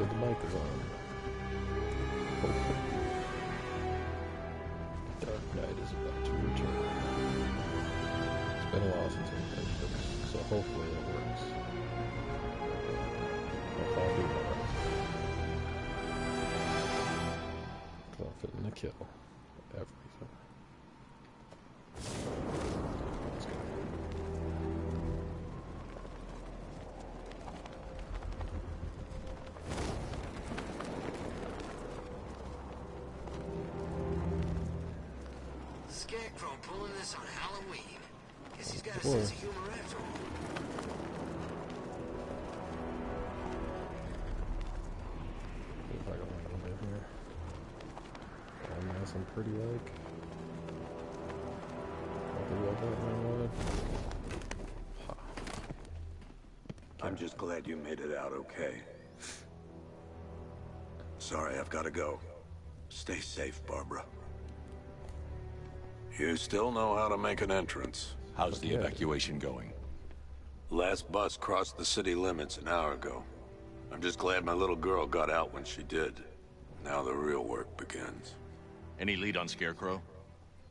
Hopefully the mic is on. Hopefully. The Dark Knight is about to return. It's been a while since I've played this, so hopefully it works. Hopefully I'll do alright. Confident to kill everything. Let's go. Scarecrow pulling this on Halloween. Guess he's got a sense of humor after all. See if I can land in here. All nice and pretty like. Not the real button I wanted. Ha. I'm just glad you made it out okay. Sorry, I've got to go. Stay safe, Barbara. You still know how to make an entrance. How's the evacuation going? Last bus crossed the city limits an hour ago. I'm just glad my little girl got out when she did. Now the real work begins. Any lead on Scarecrow?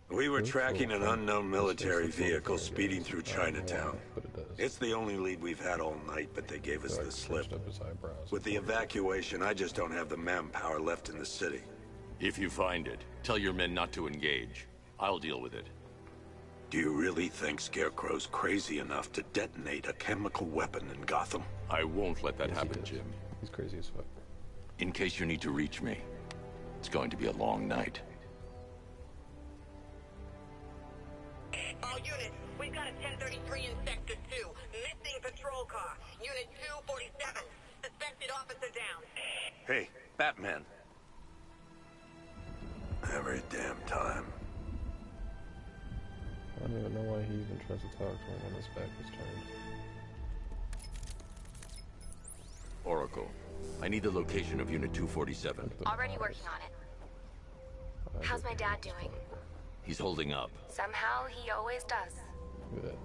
We were tracking an unknown military vehicle speeding through Chinatown. It's the only lead we've had all night, but they gave us the slip. With the evacuation, I just don't have the manpower left in the city. If you find it, tell your men not to engage. I'll deal with it. Do you really think Scarecrow's crazy enough to detonate a chemical weapon in Gotham? I won't let that happen, Jim. He's crazy as fuck. In case you need to reach me, it's going to be a long night. All units, we've got a 1033 in Sector 2. Missing patrol car. Unit 247. Suspected officer down. Hey, Batman. Every damn time. I don't even know why he even tries to talk to him when his back was turned. Oracle, I need the location of Unit 247. Already working on it. How's my dad doing? He's holding up. Somehow he always does. Good.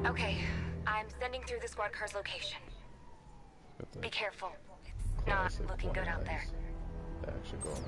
Okay, I'm sending through the squad car's location. Be careful. It's not looking good out there. Action going on.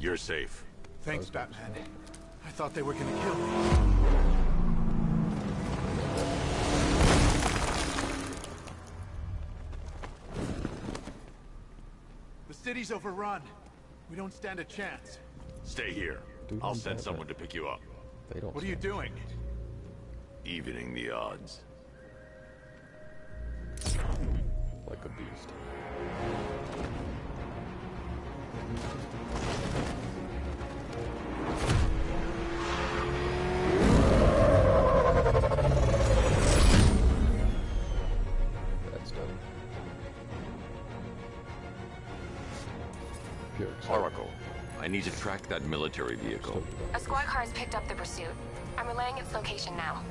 You're safe. Thanks, Batman. I thought they were gonna kill me. The city's overrun. We don't stand a chance. Stay here. I'll send someone to pick you up. What are you doing? Evening the odds. Like a beast. That's done. Oracle, I need to track that military vehicle. A squad car has picked up the pursuit. I'm relaying its location now.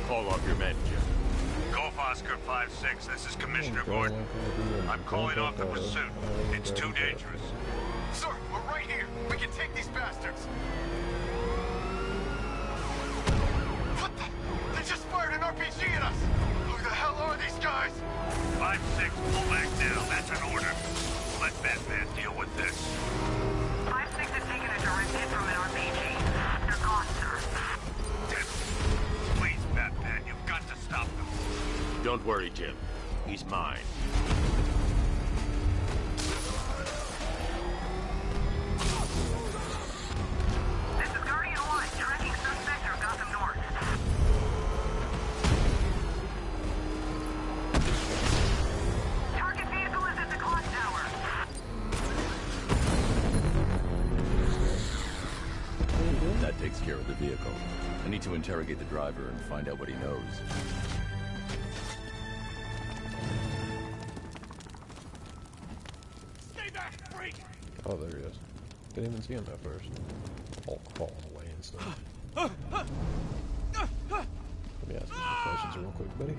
Call off your men, Jim. Golf Oscar 5-6, this is Commissioner Gordon. I'm calling off the pursuit. It's too dangerous. Sir, we're right here. We can take these bastards. What the? They just fired an RPG at us. Who the hell are these guys? 5-6, pull back now. That's an order. Let Batman deal with this. 5-6 has taken a direct hit from an RPG. They're gone, sir. Don't worry, Jim. He's mine. This is Guardian 1, tracking suspect through Gotham North. Target vehicle is at the clock tower. That takes care of the vehicle. I need to interrogate the driver and find out what he knows. Stay back, freak! Oh, there he is. Didn't even see him at first. All crawling away and stuff. Let me ask you some questions real quick, buddy.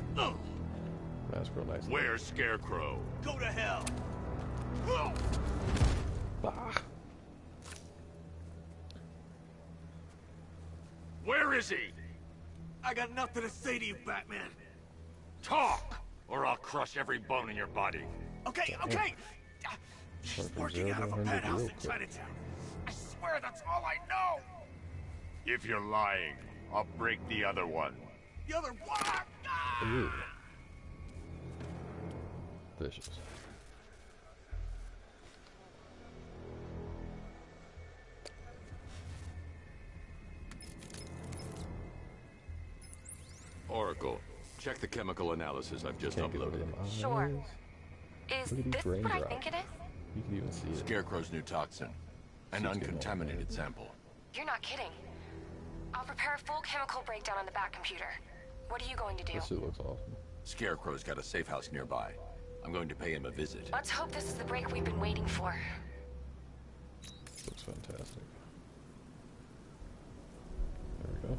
Ask real nice. Where's Scarecrow? Go to hell! Bah. Where is he? I got nothing to say to you, Batman. Talk, or I'll crush every bone in your body. Okay, okay! She's working out of a penthouse in Chinatown. I swear that's all I know! If you're lying, I'll break the other one. The other one! Ooh. Vicious. Oracle, check the chemical analysis I've just Can't get over uploaded. them eyes. Sure. Is Look at these this brain what I drops. think it is? You can even see it. Scarecrow's new toxin. An Suit's getting all uncontaminated bad. sample. You're not kidding. I'll prepare a full chemical breakdown on the back computer. What are you going to do? This suit looks awesome. Scarecrow's got a safe house nearby. I'm going to pay him a visit. Let's hope this is the break we've been waiting for. Looks fantastic. There we go.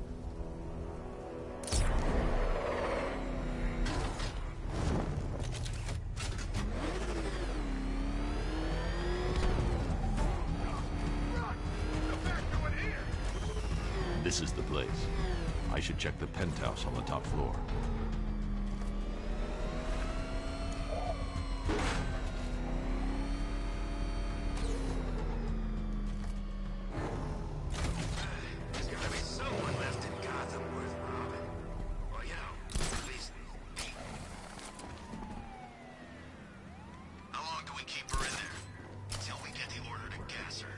This is the place. I should check the penthouse on the top floor. There's gotta be someone left in Gotham worth robbing. Well, you know, at least me. How long do we keep her in there? Till we get the order to gas her.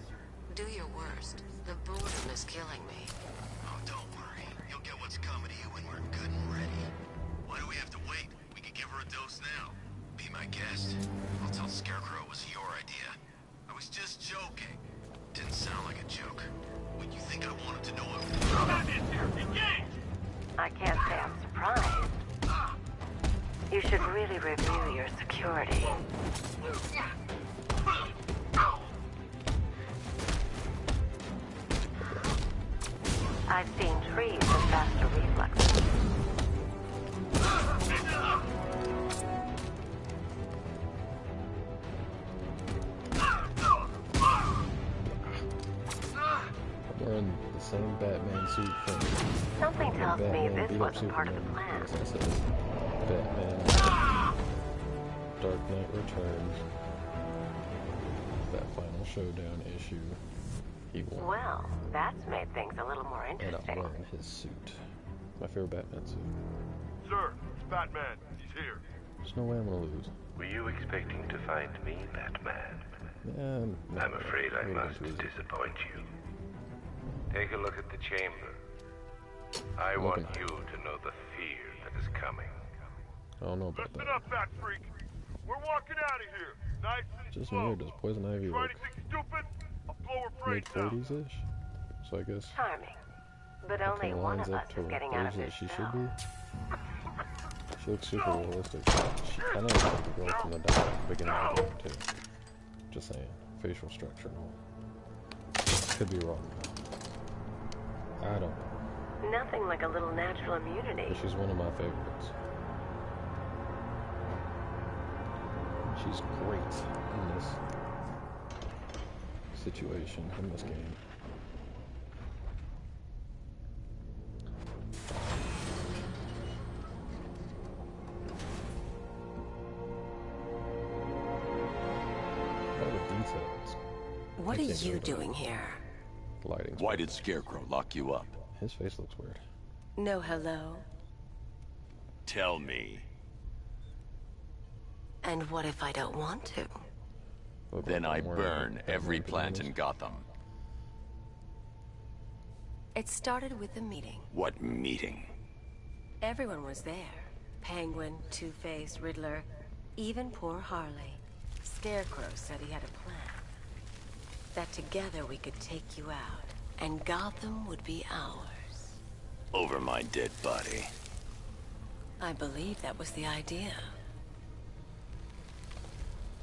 Do your worst. The boredom is killing me. Oh, don't worry. You'll get what's coming to you when we're good and ready. Why do we have to wait? We could give her a dose now. Be my guest. I'll tell Scarecrow it was your idea. I was just joking. Didn't sound like a joke. Would you think I wanted to know if... I can't say I'm surprised. You should really review your security. I've seen trees with faster reflexes. I'm wearing the same Batman suit from Something tells me Batman this beat up wasn't part of the Superman. plan. Yes, I said Batman Dark Knight Returns. That final showdown issue. He won. Well, that's made things a little more And I'm interesting. wearing his suit. My favorite Batman suit. Sir, it's Batman. He's here. There's no way I'm gonna lose. Were you expecting to find me, Batman? Yeah, I'm afraid I maybe must too easy. disappoint you. Take a look at the chamber. I want you to know the fear that is coming. I don't know about Listen that. up, Bat Freak. We're walking out of here. Nice and Just slow. weird. Does Poison Ivy Try look anything stupid, I'll blow her brains mid out. 40s-ish? So I guess Charming. But that only kinda one lines of us up to is the getting out of age that this she should cell. be. She looks super realistic. She kind of looks like the girl from the doc at the beginning of the game, too. Just saying. Facial structure and all. Could be wrong. I don't know. Nothing like a little natural immunity. But she's one of my favorites. She's great in this situation, in this game. All the details. What I are can't you get over doing here? the lighting's Why did Scarecrow lock you up? His face looks weird. No hello. Tell me. And what if I don't want to? Then I burn every plant in Gotham. It started with a meeting. What meeting? Everyone was there. Penguin, Two-Face, Riddler, even poor Harley. Scarecrow said he had a plan. That together we could take you out, and Gotham would be ours. Over my dead body. I believe that was the idea.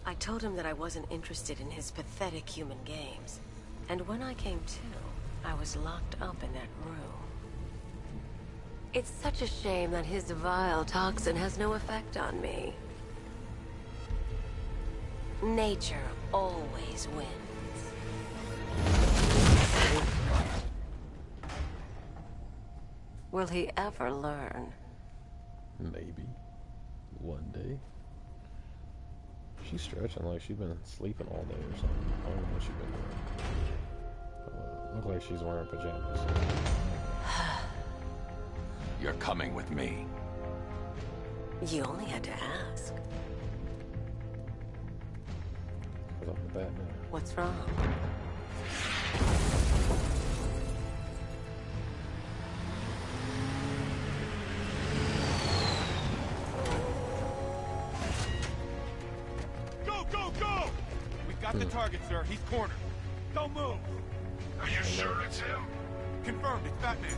I told him that I wasn't interested in his pathetic human games. And when I came to, I was locked up in that room. It's such a shame that his vile toxin has no effect on me. Nature always wins. Will he ever learn? Maybe. One day. She's stretching like she's been sleeping all day or something. I don't know what she's been doing. Look like she's wearing pajamas. You're coming with me. You only had to ask. Because I'm the Batman. What's wrong? Got the target, sir. He's cornered. Don't move. Are you sure it's him? Confirmed. It's Batman.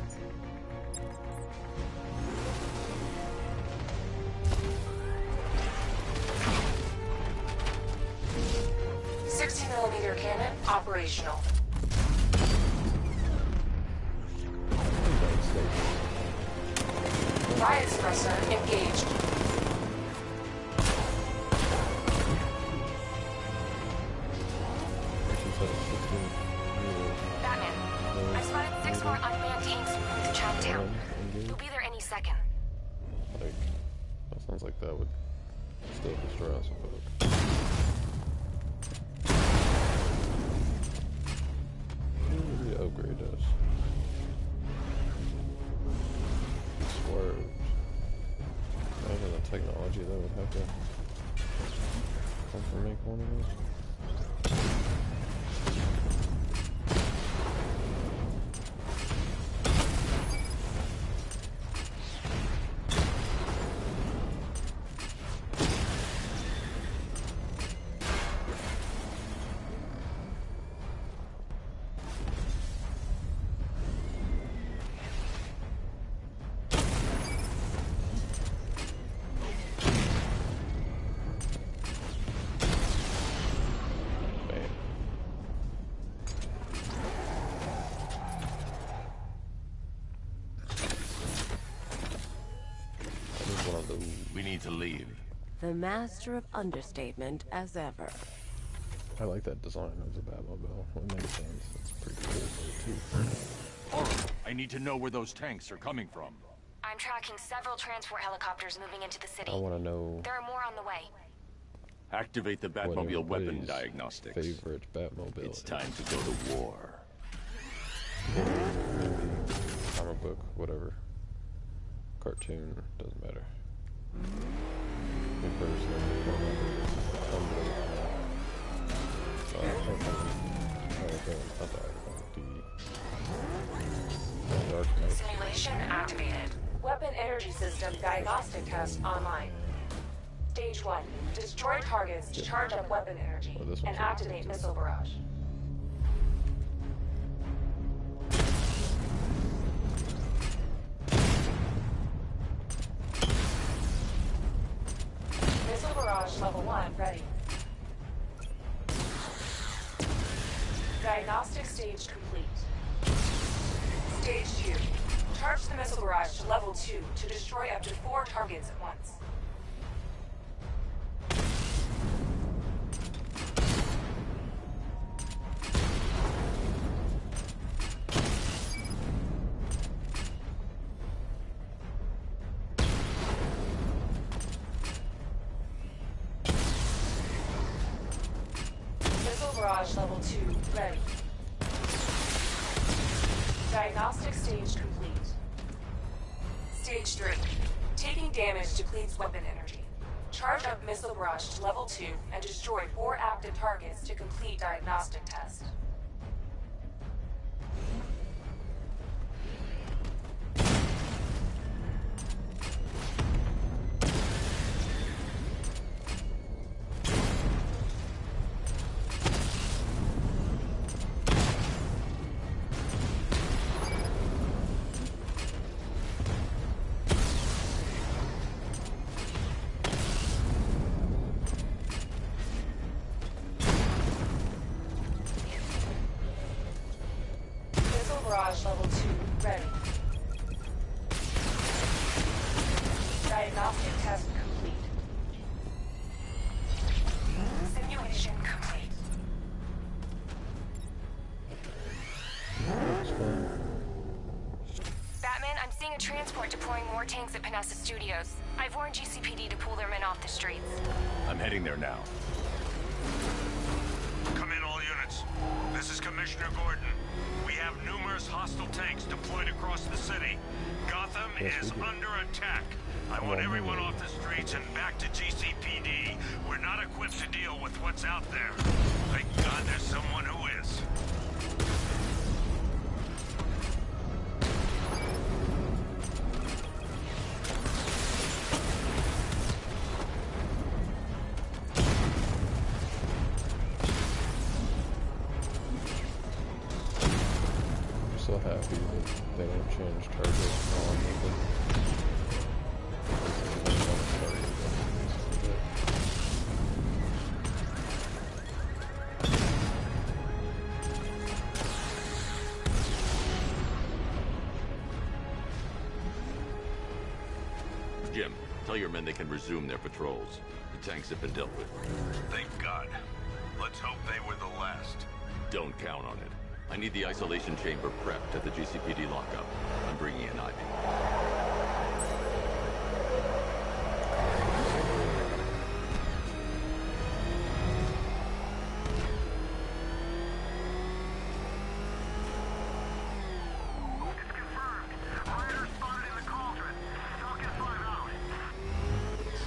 $60mm cannon operational. Riot suppressor engaged. Batman, I've spotted 6 more unmanned tanks moving to Chinatown. You'll be there any second. Like, that sounds like that would still destroy us, but... Maybe upgrade us. Swerve. Imagine the technology that would have to come to make one of those. We need to leave. The master of understatement as ever. I like that design of the Batmobile. It makes sense. It's pretty cool too. Alright, I need to know where those tanks are coming from. I'm tracking several transport helicopters moving into the city. I want to know. There are more on the way. Activate the Batmobile weapon diagnostics. Favorite Batmobile. It's time to go to war. Maybe comic book, whatever. Cartoon, doesn't matter. Me personally, Simulation activated. Weapon energy system diagnostic test online. Stage 1. Destroy targets to charge up weapon energy and activate missile barrage. Missile barrage level 1 ready. Diagnostic stage complete. Stage 2. Charge the missile barrage to level 2 to destroy up to 4 targets at once. Missile barrage level 2 ready. Diagnostic stage complete. Stage 3. Taking damage depletes weapon energy. Charge up missile barrage to level 2 and destroy 4 active targets to complete diagnostic test. Barrage level 2 ready. Diagnostic test complete. Simulation complete. Batman, I'm seeing a transport deploying more tanks at Panessa Studios. I've warned GCPD to pull their men off the streets. I'm heading there now. Come in, all units. This is Commissioner Gordon. We have numerous hostile tanks deployed across the city. Gotham is under attack. I want everyone off the streets and back to GCPD. We're not equipped to deal with what's out there. Thank God there's someone who is. So happy that they don't change targets on them. Jim, tell your men they can resume their patrols. The tanks have been dealt with. Thank God. Let's hope they were the last. Don't count on it. I need the isolation chamber prepped at the GCPD lockup. I'm bringing in Ivy. It's confirmed. Rider spotted in the cauldron. Falcon 5 out.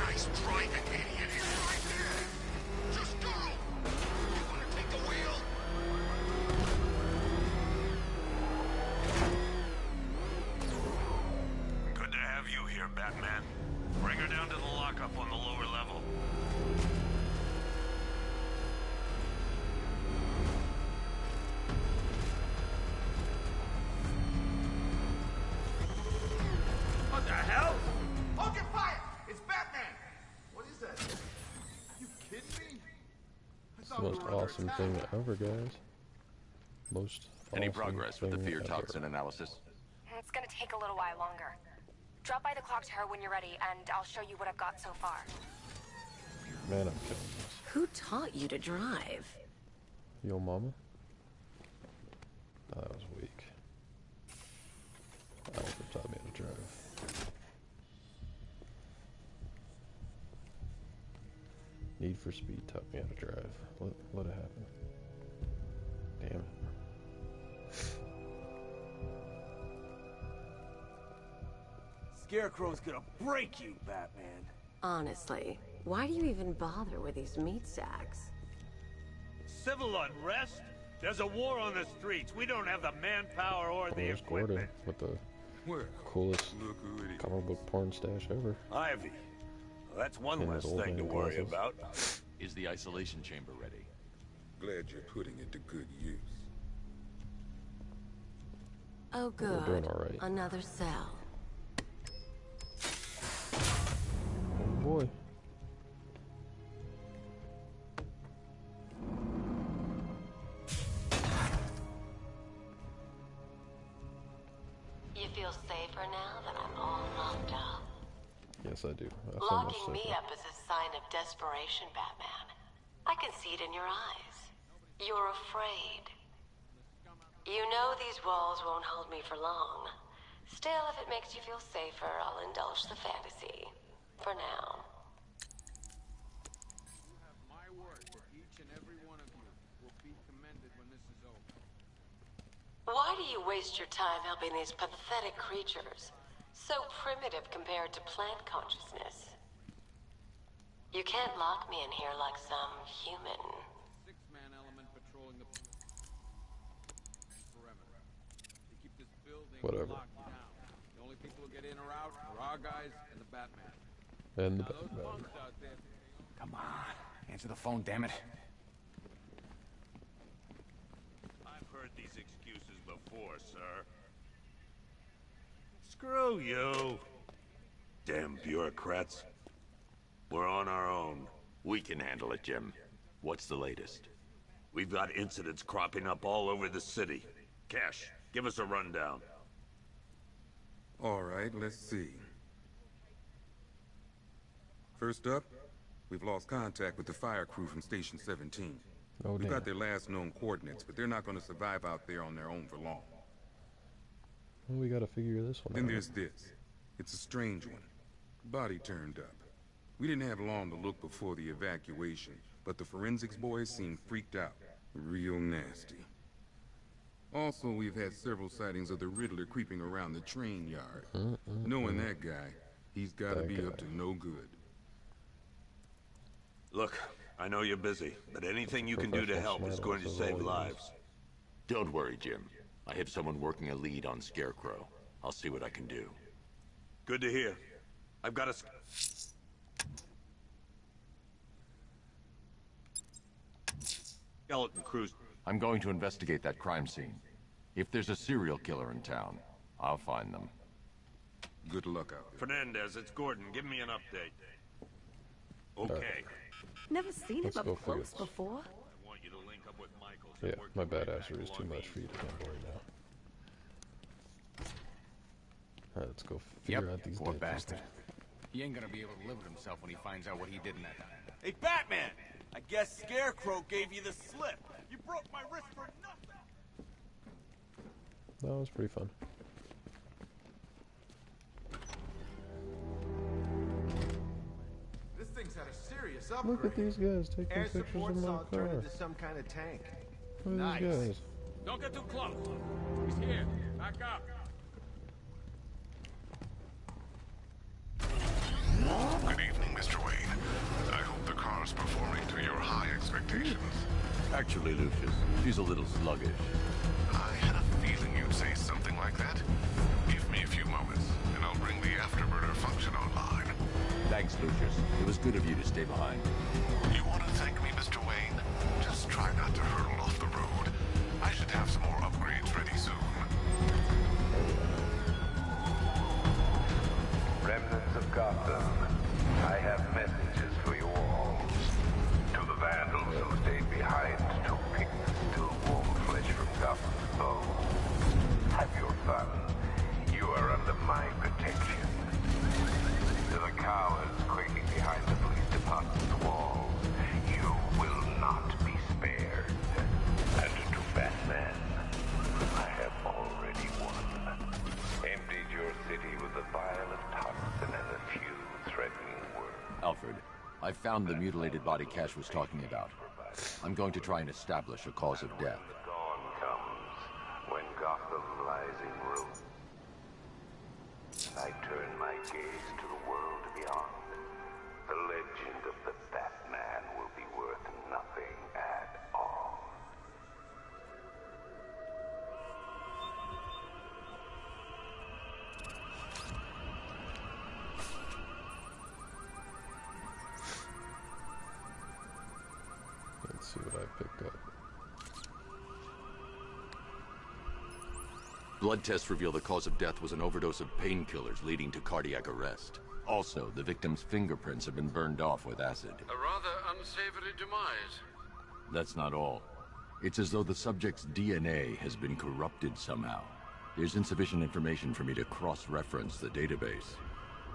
Nice driving, idiot. He's right there. Just go. You want to take the wheel? Good to have you here, Batman. Bring her down to the lockup on the lower level. What the hell? Hold your fire! It's Batman! What is that? You kidding me? It's the most awesome thing ever, guys. Most Any awesome progress with the thing fear ever. toxin analysis? It's gonna take a little while longer. Drop by the clock tower when you're ready, and I'll show you what I've got so far. Man, I'm killing this. Who taught you to drive? Yo, mama? That was weak. Alfred taught me how to drive. Need for Speed taught me how to drive. Let it happen. Damn it. Scarecrow's gonna break you, Batman. Honestly, why do you even bother with these meat sacks? Civil unrest? There's a war on the streets. We don't have the manpower or the There's Gordon equipment. with the coolest comic book porn stash ever. Ivy. Well, that's one And less his old thing to man worry glasses. about. Is the isolation chamber ready? Glad you're putting it to good use. Oh, We're good. doing all right. Another cell. Oh boy. You feel safer now that I'm all locked up? Yes, I do. I feel much Locking me safer. up is a sign of desperation, Batman. I can see it in your eyes. You're afraid. You know these walls won't hold me for long. Still, if it makes you feel safer, I'll indulge the fantasy. For now. You have my word that each and every one of you will be commended when this is over. Why do you waste your time helping these pathetic creatures? So primitive compared to plant consciousness. You can't lock me in here like some human. Six-man element patrolling the perimeter. They keep this building locked down. The only people who get in or out are our guys and the Batman. And the Those Batman. punks out there. Come on, answer the phone, damn it. I've heard these excuses before, sir. Screw you. Damn bureaucrats. We're on our own. We can handle it, Jim. What's the latest? We've got incidents cropping up all over the city. Cash, give us a rundown. All right, let's see. First up, we've lost contact with the fire crew from Station 17. We've got their last known coordinates, but they're not going to survive out there on their own for long. Well, we gotta figure this one out. Then there's this. It's a strange one. Body turned up. We didn't have long to look before the evacuation, but the forensics boys seemed freaked out. Real nasty. Also, we've had several sightings of the Riddler creeping around the train yard. Knowing that guy, he's gotta be up to no good. Look, I know you're busy, but anything you can do to help is going to save lives. Don't worry, Jim. I have someone working a lead on Scarecrow. I'll see what I can do. Good to hear. I've got a... skeleton crew. I'm going to investigate that crime scene. If there's a serial killer in town, I'll find them. Good luck out there. Fernandez, it's Gordon. Give me an update. Okay. Never seen him up close before. I want you to link up with Michael. Yeah, my badassery is too much for you to handle right now. Alright, let's go figure out these poor dead bastard. people. He ain't gonna be able to live with himself when he finds out what he did in that. Hey, Batman! I guess Scarecrow gave you the slip. You broke my wrist for nothing. That was pretty fun. This thing's had a serious upgrade. Look at these guys taking Air pictures support of my saw it turn car. into some kind of tank. Look at these guys. Don't get too close. He's here. Back up. Good evening, Mr. Wayne. I hope the car's performing to your high expectations. Actually, Lucius, she's a little sluggish. I had a feeling you'd say something like that. Give me a few moments, and I'll bring the afterburner function online. Thanks, Lucius. It was good of you to stay behind. You want to thank me, Mr. Wayne? Just try not to hurtle off the road. I should have some more upgrades ready soon. Remnants of Gotham, I have messages for you all. To the vandals who stayed behind to pick the still warm flesh from Gotham's bones. Have your fun. You are under my protection. To the cowards quaking behind the police department's walls, you will not be spared. And to Batman, I have already won. Emptied your city with a vial of toxin and a few threatening words. Alfred, I found the mutilated body Cash was talking about. I'm going to try and establish a cause of death. Dawn comes when Gotham lies in ruin. I turn my gaze to the world beyond. The legend of the Batman will be worth nothing at all. Let's see what I pick up. Blood tests reveal the cause of death was an overdose of painkillers leading to cardiac arrest. Also, the victim's fingerprints have been burned off with acid. A rather unsavory demise. That's not all. It's as though the subject's DNA has been corrupted somehow. There's insufficient information for me to cross-reference the database.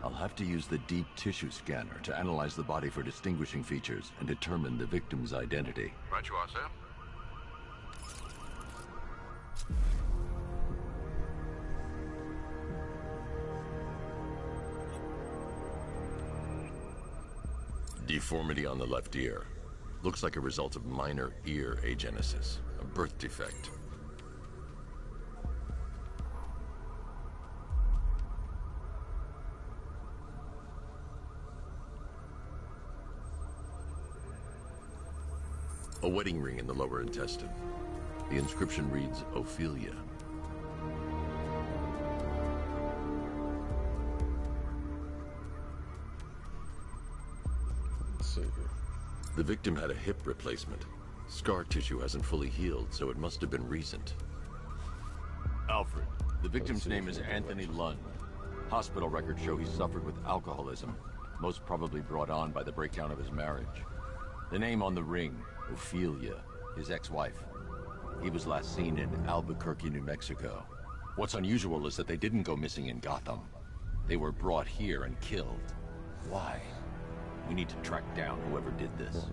I'll have to use the deep tissue scanner to analyze the body for distinguishing features and determine the victim's identity. Right you are, sir. Deformity on the left ear. Looks like a result of minor ear agenesis, a birth defect. A wedding ring in the lower intestine. The inscription reads, Ophelia. Let's see here. The victim had a hip replacement. Scar tissue hasn't fully healed, so it must have been recent. Alfred, the victim's name is Anthony Lund. Hospital records show he suffered with alcoholism, most probably brought on by the breakdown of his marriage. The name on the ring, Ophelia, his ex-wife. He was last seen in Albuquerque, New Mexico. What's unusual is that they didn't go missing in Gotham. They were brought here and killed. Why? We need to track down whoever did this.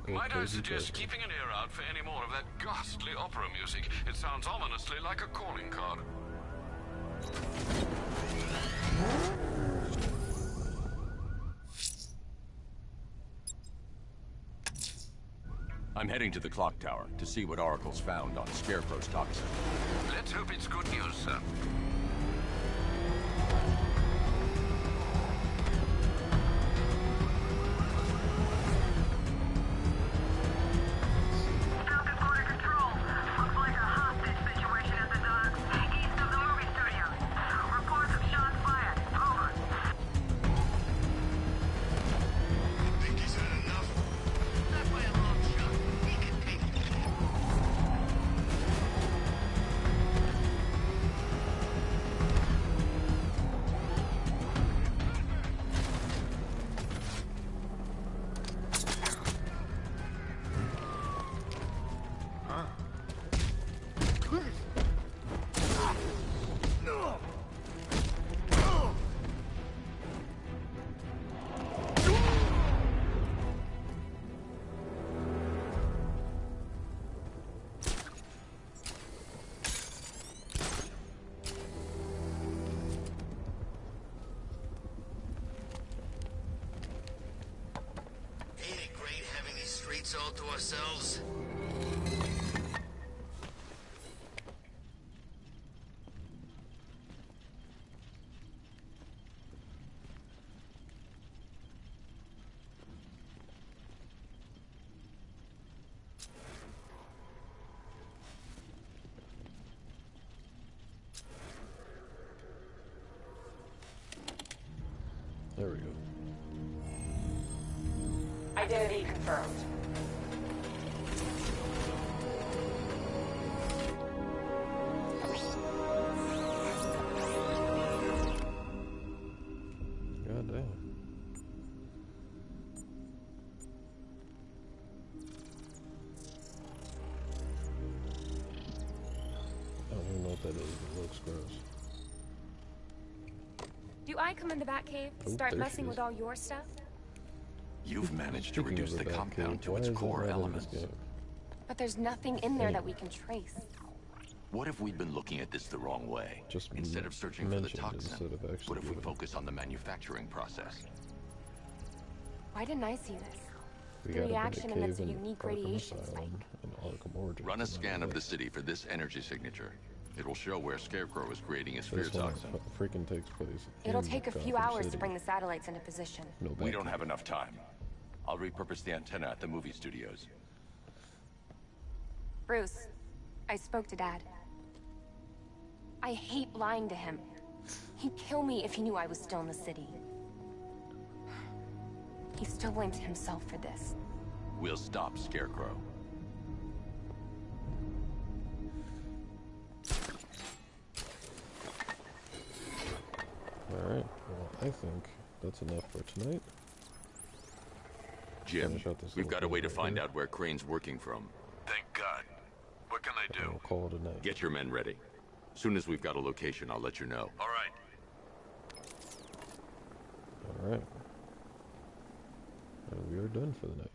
Might I suggest keeping an ear out for any more of that ghastly opera music? It sounds ominously like a calling card. I'm heading to the clock tower to see what Oracle's found on Scarecrow's toxin. Let's hope it's good news, sir. All to ourselves. There we go. Identity confirmed. God damn. I don't even know what that is. It looks gross. Do I come in the Batcave? Start messing with all your stuff? You've managed to reduce the compound to its core elements. But there's nothing in there that we can trace. What if we'd been looking at this the wrong way? Just instead of searching for the toxin, what if we focus on the manufacturing process? Why didn't I see this? The reaction emits a unique radiation spike. Run a scan of the city for this energy signature. It will show where Scarecrow is creating his fear toxin. Freaking takes place. It'll take a few hours to bring the satellites into position. We don't have enough time. I'll repurpose the antenna at the movie studios. Bruce, I spoke to Dad. I hate lying to him. He'd kill me if he knew I was still in the city. He still blames himself for this. We'll stop Scarecrow. Alright, well, I think that's enough for tonight. Jim, we've got a way to find out where Crane's working from. Thank God. What can I do? We'll call it a night. Get your men ready. Soon as we've got a location, I'll let you know. All right. Alright. And we are done for the night.